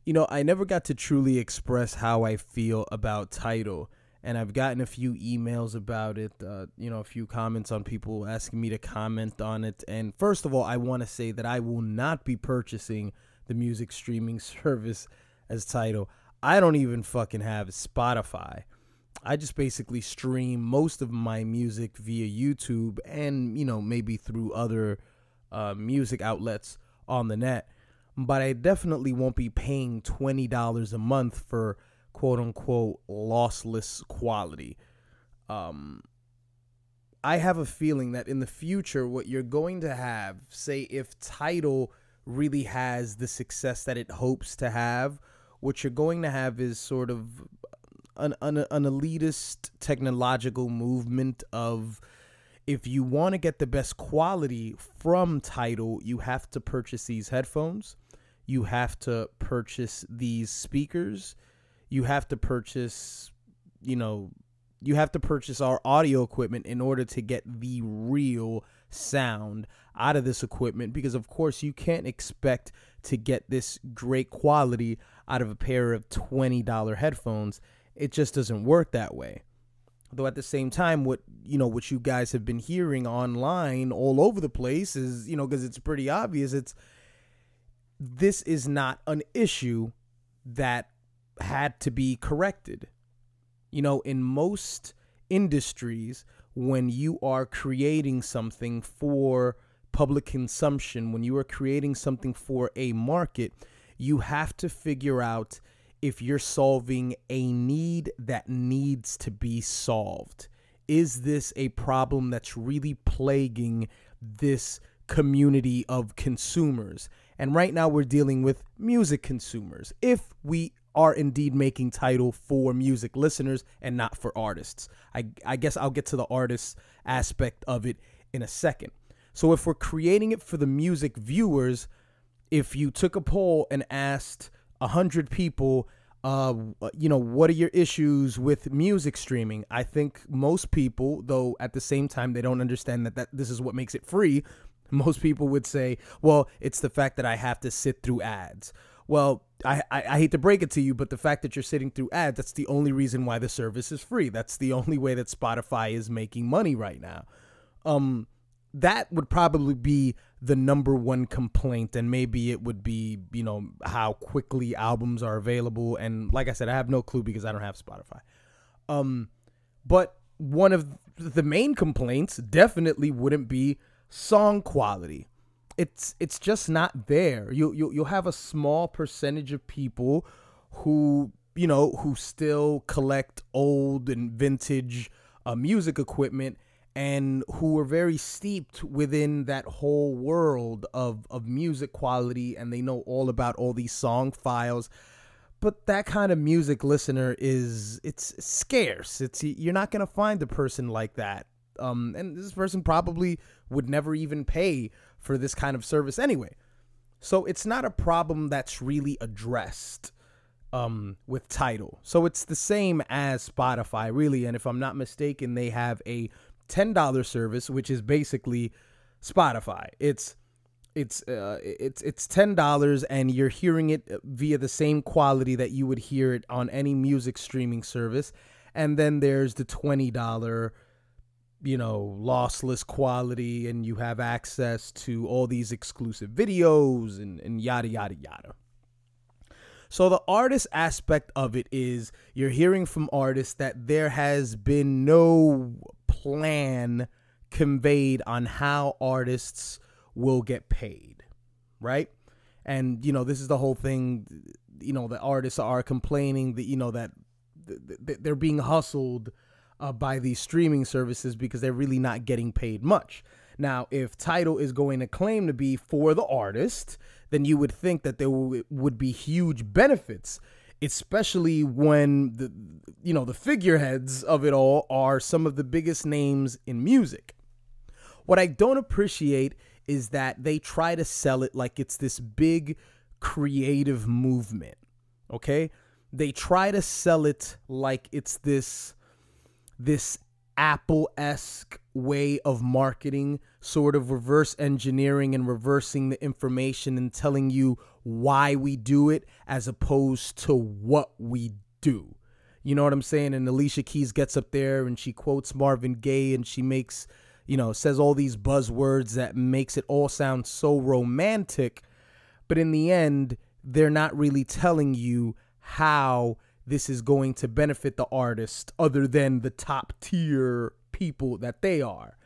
I never got to truly express how I feel about Tidal, and I've gotten a few emails about it, a few comments on people asking me to comment on it. And first of all, I want to say that I will not be purchasing the music streaming service as Tidal. I don't even fucking have Spotify. I just basically stream most of my music via YouTube and, maybe through other music outlets on the net. But I definitely won't be paying $20 a month for quote unquote lossless quality. I have a feeling that in the future, what you're going to have, say if Tidal really has the success that it hopes to have, what you're going to have is sort of an elitist technological movement of, if you want to get the best quality from Tidal, you have to purchase these headphones. You have to purchase these speakers. You have to purchase, our audio equipment in order to get the real sound out of this equipment. Because, of course, you can't expect to get this great quality out of a pair of $20 headphones. It just doesn't work that way. Though at the same time, what you guys have been hearing online all over the place is, because it's pretty obvious, this is not an issue that had to be corrected. In most industries, when you are creating something for public consumption, when you are creating something for a market, you have to figure out if you're solving a need that needs to be solved. Is this a problem that's really plaguing this community of consumers? And right now we're dealing with music consumers. If we are indeed making Tidal for music listeners and not for artists. I guess I'll get to the artist aspect of it in a second. So if we're creating it for the music viewers, if you took a poll and asked 100 people, what are your issues with music streaming? I think most people, though at the same time they don't understand that this is what makes it free, most people would say, well, it's the fact that I have to sit through ads. Well, I hate to break it to you, but the fact that you're sitting through ads, that's the only reason why the service is free. That's the only way that Spotify is making money right now. That would probably be the number one complaint, and maybe it would be, how quickly albums are available. And like I said, I have no clue because I don't have Spotify. But one of the main complaints definitely wouldn't be song quality. It's just not there. You'll have a small percentage of people who still collect old and vintage music equipment, and who are very steeped within that whole world of music quality, and they know all about all these song files. But that kind of music listener it's scarce. You're not going to find a person like that. And this person probably would never even pay for this kind of service anyway. So it's not a problem that's really addressed with Tidal. So it's the same as Spotify, really. And if I'm not mistaken, they have a $10 service, which is basically Spotify. It's $10, and you're hearing it via the same quality that you would hear it on any music streaming service. And then there's the $20 lossless quality, and you have access to all these exclusive videos and yada, yada, yada. So the artist aspect of it is you're hearing from artists that there has been no plan conveyed on how artists will get paid, right? And, this is the whole thing, the artists are complaining that, that they're being hustled by these streaming services because they're really not getting paid much. Now, if Tidal is going to claim to be for the artist, then you would think that there would be huge benefits, especially when the figureheads of it all are some of the biggest names in music. What I don't appreciate is that they try to sell it like it's this big creative movement, okay? They try to sell it like it's this Apple-esque way of marketing, sort of reverse engineering and reversing the information and telling you why we do it as opposed to what we do. You know what I'm saying? And Alicia Keys gets up there and she quotes Marvin Gaye and she makes, says all these buzzwords that makes it all sound so romantic. But in the end, they're not really telling you how this is going to benefit the artist other than the top tier people that they are.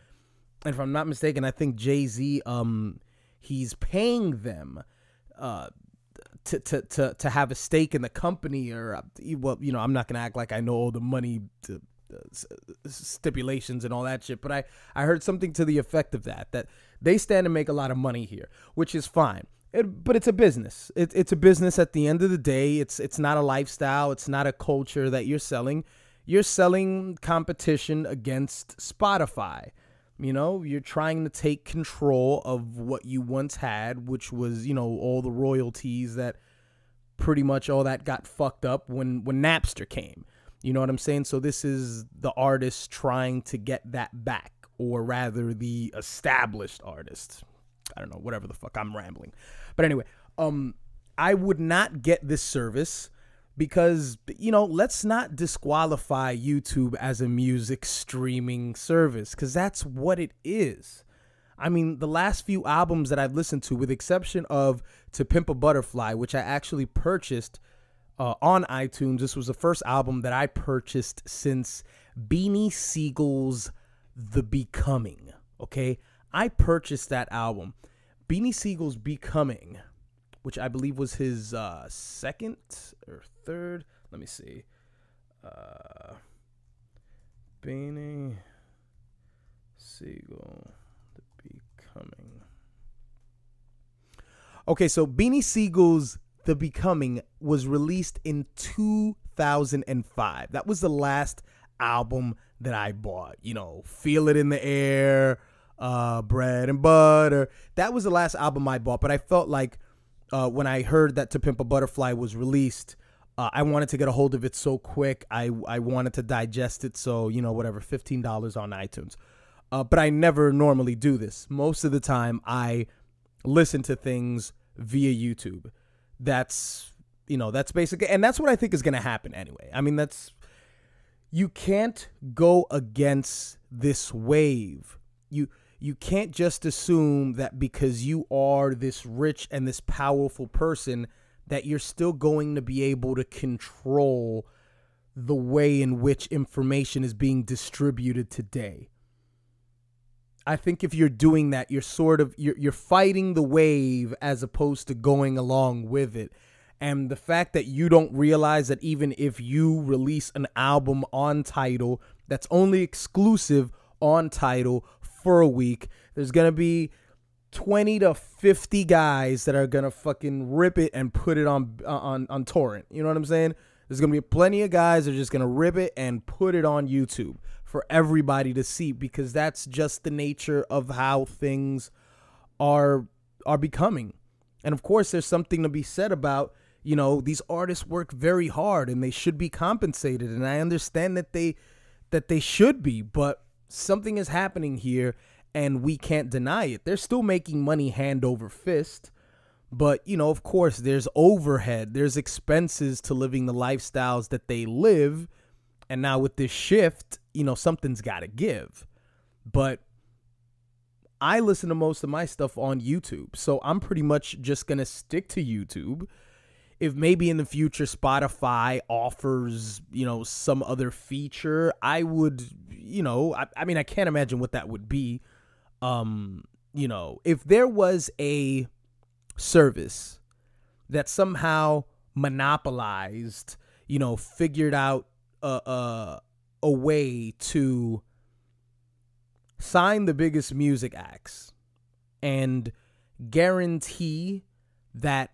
And if I'm not mistaken, I think Jay-Z, he's paying them to have a stake in the company, or I'm not gonna act like I know all the money stipulations and all that shit, but I heard something to the effect of that they stand to make a lot of money here, which is fine. But it's a business. It's a business at the end of the day. It's not a lifestyle. It's not a culture that you're selling. You're selling competition against Spotify. You're trying to take control of what you once had, which was, all the royalties that pretty much all that got fucked up when Napster came. You know what I'm saying? So this is the artist trying to get that back, or rather the established artist. I don't know, whatever the fuck, I'm rambling. But anyway, I would not get this service because, let's not disqualify YouTube as a music streaming service, because that's what it is. I mean, the last few albums that I've listened to, with the exception of To Pimp a Butterfly, which I actually purchased on iTunes. This was the first album that I purchased since Beanie Siegel's The Becoming, okay? I purchased that album. Beanie Siegel's Becoming, which I believe was his second or third. Let me see. Beanie Siegel, The Becoming. Okay, so Beanie Siegel's The Becoming was released in 2005. That was the last album that I bought. Feel It in the Air, Bread and Butter. That was the last album I bought, but I felt like when I heard that To Pimp a Butterfly was released, I wanted to get a hold of it so quick. I wanted to digest it, so, whatever, $15 on iTunes. But I never normally do this. Most of the time, I listen to things via YouTube. That's basically, and that's what I think is going to happen anyway. I mean, you can't go against this wave. You can't just assume that because you are this rich and this powerful person that you're still going to be able to control the way in which information is being distributed today. I think if you're doing that, you're fighting the wave as opposed to going along with it. And the fact that you don't realize that even if you release an album on Tidal that's only exclusive on Tidal for a week, there's going to be 20 to 50 guys that are going to fucking rip it and put it on torrent. You know what I'm saying? There's going to be plenty of guys that are just going to rip it and put it on YouTube for everybody to see, because that's just the nature of how things are becoming. And of course, there's something to be said about, these artists work very hard and they should be compensated. And I understand that they should be, but something is happening here and we can't deny it. They're still making money hand over fist. But, of course, there's overhead. There's expenses to living the lifestyles that they live. And now with this shift, something's got to give. But I listen to most of my stuff on YouTube. So I'm pretty much just going to stick to YouTube. If maybe in the future Spotify offers, some other feature, I would, I mean, I can't imagine what that would be. If there was a service that somehow monopolized, figured out a way to sign the biggest music acts and guarantee that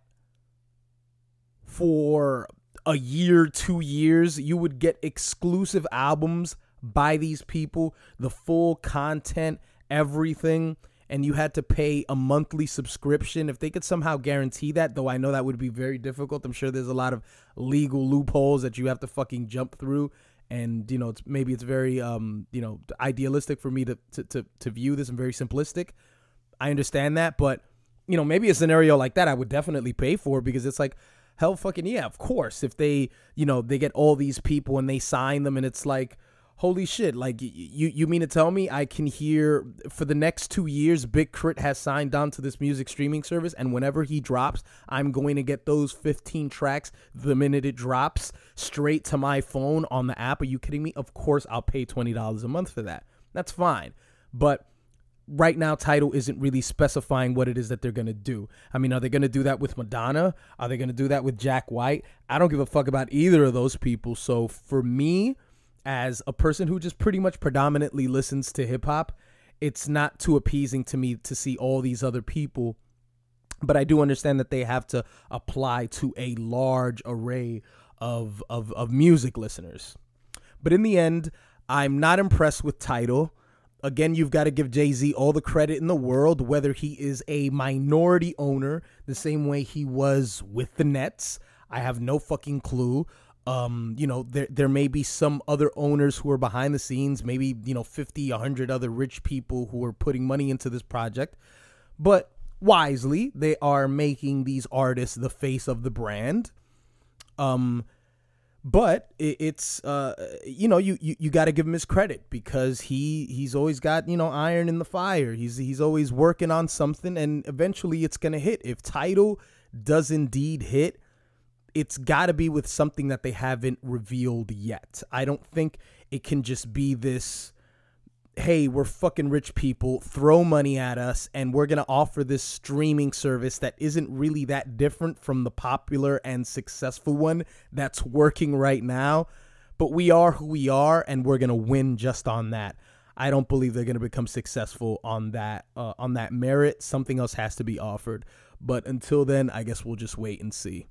for a year, 2 years, you would get exclusive albums by these people, the full content, everything, and you had to pay a monthly subscription. If they could somehow guarantee that, though I know that would be very difficult. I'm sure there's a lot of legal loopholes that you have to fucking jump through And, you know, maybe it's very, you know, idealistic for me to view this and very simplistic. I understand that. But, you know, maybe a scenario like that I would definitely pay for, because it's like, hell fucking yeah, of course. If they, you know, they get all these people and they sign them and it's like, holy shit, like you mean to tell me I can hear for the next 2 years Big Crit has signed on to this music streaming service, and whenever he drops, I'm going to get those 15 tracks the minute it drops straight to my phone on the app? Are you kidding me? Of course I'll pay $20 a month for that. That's fine. But right now, Tidal isn't really specifying what it is that they're going to do. I mean, are they going to do that with Madonna? Are they going to do that with Jack White? I don't give a fuck about either of those people. So for me, as a person who just pretty much predominantly listens to hip hop, it's not too appeasing to me to see all these other people. But I do understand that they have to apply to a large array of music listeners. But in the end, I'm not impressed with Tidal. Again, you've got to give Jay-Z all the credit in the world, whether he is a minority owner the same way he was with the Nets. I have no fucking clue. You know, there may be some other owners who are behind the scenes, maybe, you know, 50, 100 other rich people who are putting money into this project. But wisely, they are making these artists the face of the brand. But it's you know, you got to give him his credit, because he's always got, you know, iron in the fire. He's always working on something, and eventually it's going to hit. If Tidal does indeed hit, it's got to be with something that they haven't revealed yet. I don't think it can just be this, hey, we're fucking rich people, throw money at us, and we're going to offer this streaming service that isn't really that different from the popular and successful one that's working right now. But we are who we are, and we're going to win just on that. I don't believe they're going to become successful on that merit. Something else has to be offered. But until then, I guess we'll just wait and see.